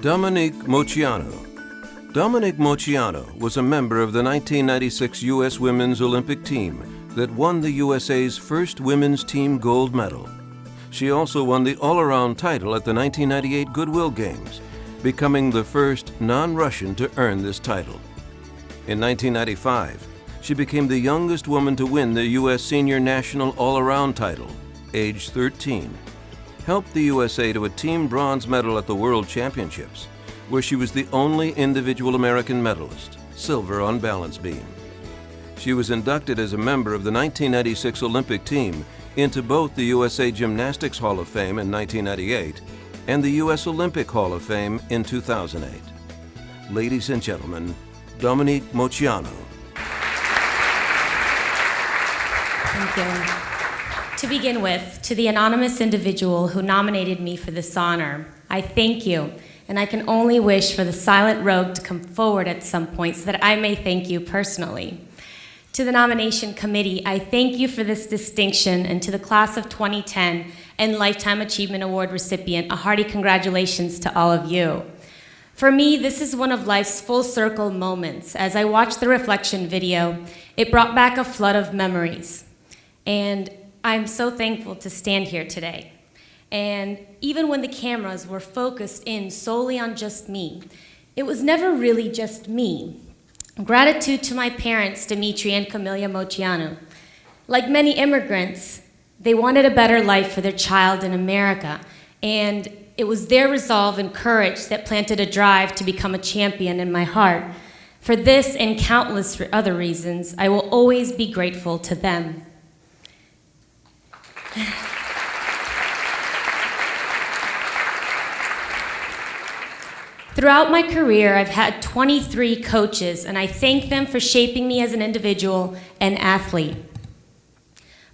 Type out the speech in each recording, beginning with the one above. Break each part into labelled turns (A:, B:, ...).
A: Dominique Moceanu. Dominique Moceanu was a member of the 1996 U.S. Women's Olympic team that won the USA's first women's team gold medal. She also won the all-around title at the 1998 Goodwill Games, becoming the first non-Russian to earn this title. In 1995, she became the youngest woman to win the U.S. Senior National All-Around title, age 13, helped the USA to a team bronze medal at the World Championships, where she was the only individual American medalist, silver on balance beam. She was inducted as a member of the 1996 Olympic team into both the USA Gymnastics Hall of Fame in 1998 and the U.S. Olympic Hall of Fame in 2008. Ladies and gentlemen, Dominique Moceanu.
B: Thank you. To begin with, to the anonymous individual who nominated me for this honor, I thank you, and I can only wish for the silent rogue to come forward at some point so that I may thank you personally. To the nomination committee, I thank you for this distinction, and to the class of 2010 and Lifetime Achievement Award recipient, a hearty congratulations to all of you. For me, this is one of life's full circle moments. As I watched the reflection video, it brought back a flood of memories. And I'm so thankful to stand here today. And even when the cameras were focused in solely on just me, it was never really just me. Gratitude to my parents, Dimitri and Camilla Moceanu. Like many immigrants, they wanted a better life for their child in America, and it was their resolve and courage that planted a drive to become a champion in my heart. For this and countless other reasons, I will always be grateful to them. Throughout my career, I've had 23 coaches, and I thank them for shaping me as an individual and athlete.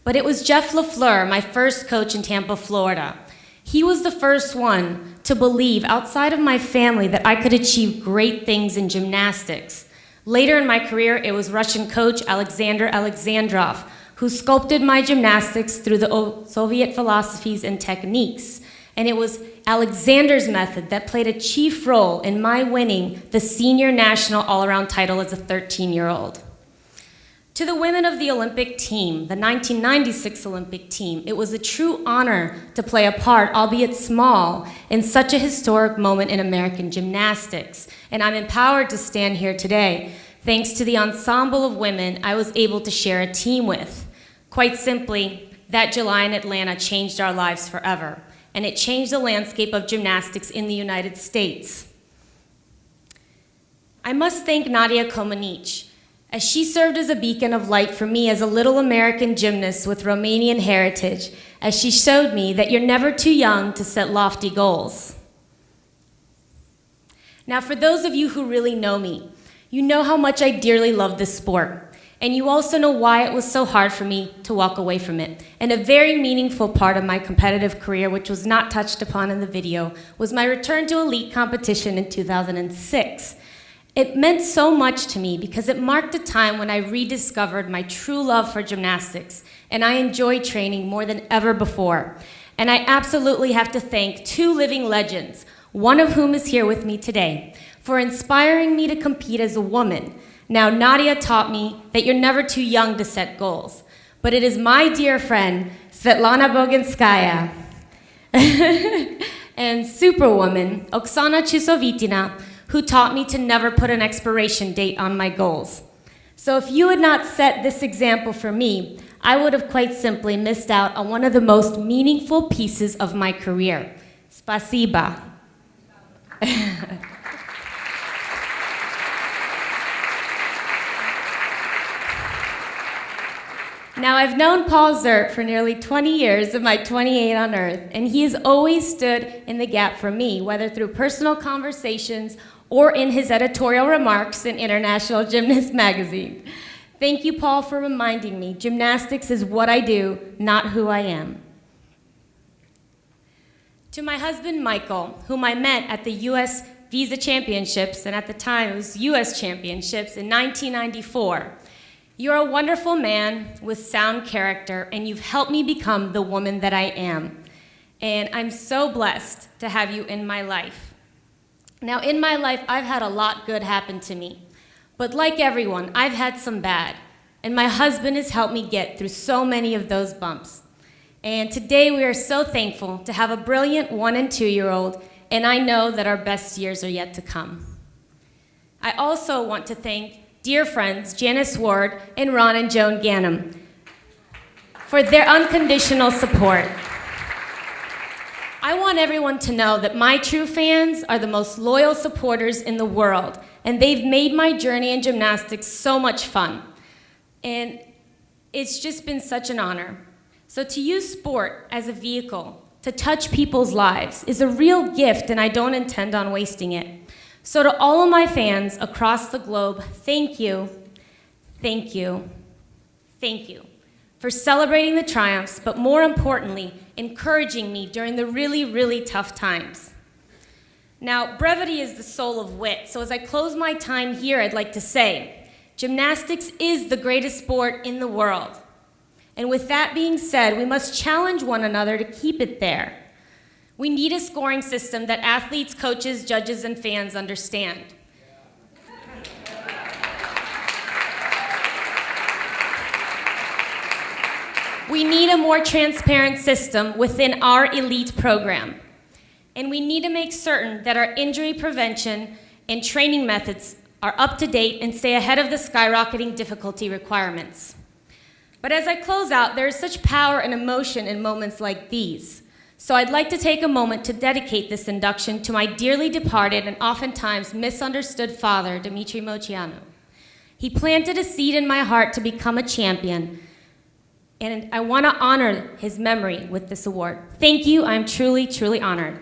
B: But it was Jeff LaFleur, my first coach in Tampa, Florida. He was the first one to believe, outside of my family, that I could achieve great things in gymnastics. Later in my career, it was Russian coach Alexander Alexandrov, who sculpted my gymnastics through the Soviet philosophies and techniques. And it was Alexander's method that played a chief role in my winning the senior national all-around title as a 13-year-old. To the women of the Olympic team, the 1996 Olympic team, it was a true honor to play a part, albeit small, in such a historic moment in American gymnastics. And I'm empowered to stand here today, thanks to the ensemble of women I was able to share a team with. Quite simply, that July in Atlanta changed our lives forever, and it changed the landscape of gymnastics in the United States. I must thank Nadia Comaneci, as she served as a beacon of light for me as a little American gymnast with Romanian heritage, as she showed me that you're never too young to set lofty goals. Now, for those of you who really know me, you know how much I dearly love this sport. And you also know why it was so hard for me to walk away from it. And a very meaningful part of my competitive career, which was not touched upon in the video, was my return to elite competition in 2006. It meant so much to me because it marked a time when I rediscovered my true love for gymnastics, and I enjoyed training more than ever before. And I absolutely have to thank two living legends, one of whom is here with me today, for inspiring me to compete as a woman. Now, Nadia taught me that you're never too young to set goals, but it is my dear friend, Svetlana Boginskaya, and superwoman, Oksana Chusovitina, who taught me to never put an expiration date on my goals. So if you had not set this example for me, I would have quite simply missed out on one of the most meaningful pieces of my career. Spasiba. Now, I've known Paul Zert for nearly 20 years of my 28 on Earth, and he has always stood in the gap for me, whether through personal conversations or in his editorial remarks in International Gymnast magazine. Thank you, Paul, for reminding me gymnastics is what I do, not who I am. To my husband, Michael, whom I met at the U.S. Visa Championships, and at the time it was U.S. Championships in 1994. You're a wonderful man with sound character, and you've helped me become the woman that I am. And I'm so blessed to have you in my life. Now, in my life, I've had a lot good happen to me. But like everyone, I've had some bad. And my husband has helped me get through so many of those bumps. And today we are so thankful to have a brilliant 1- and 2-year-old, and I know that our best years are yet to come. I also want to thank dear friends Janice Ward and Ron and Joan Ganem for their unconditional support. I want everyone to know that my true fans are the most loyal supporters in the world, and they've made my journey in gymnastics so much fun. And it's just been such an honor. So to use sport as a vehicle to touch people's lives is a real gift, and I don't intend on wasting it. So to all of my fans across the globe, thank you, thank you, thank you for celebrating the triumphs, but more importantly, encouraging me during the really, really tough times. Now, brevity is the soul of wit, so as I close my time here, I'd like to say, gymnastics is the greatest sport in the world. And with that being said, we must challenge one another to keep it there. We need a scoring system that athletes, coaches, judges, and fans understand. We need a more transparent system within our elite program. And we need to make certain that our injury prevention and training methods are up to date and stay ahead of the skyrocketing difficulty requirements. But as I close out, there is such power and emotion in moments like these. So I'd like to take a moment to dedicate this induction to my dearly departed and oftentimes misunderstood father, Dominique Moceanu. He planted a seed in my heart to become a champion, and I want to honor his memory with this award. Thank you. I'm truly, truly honored.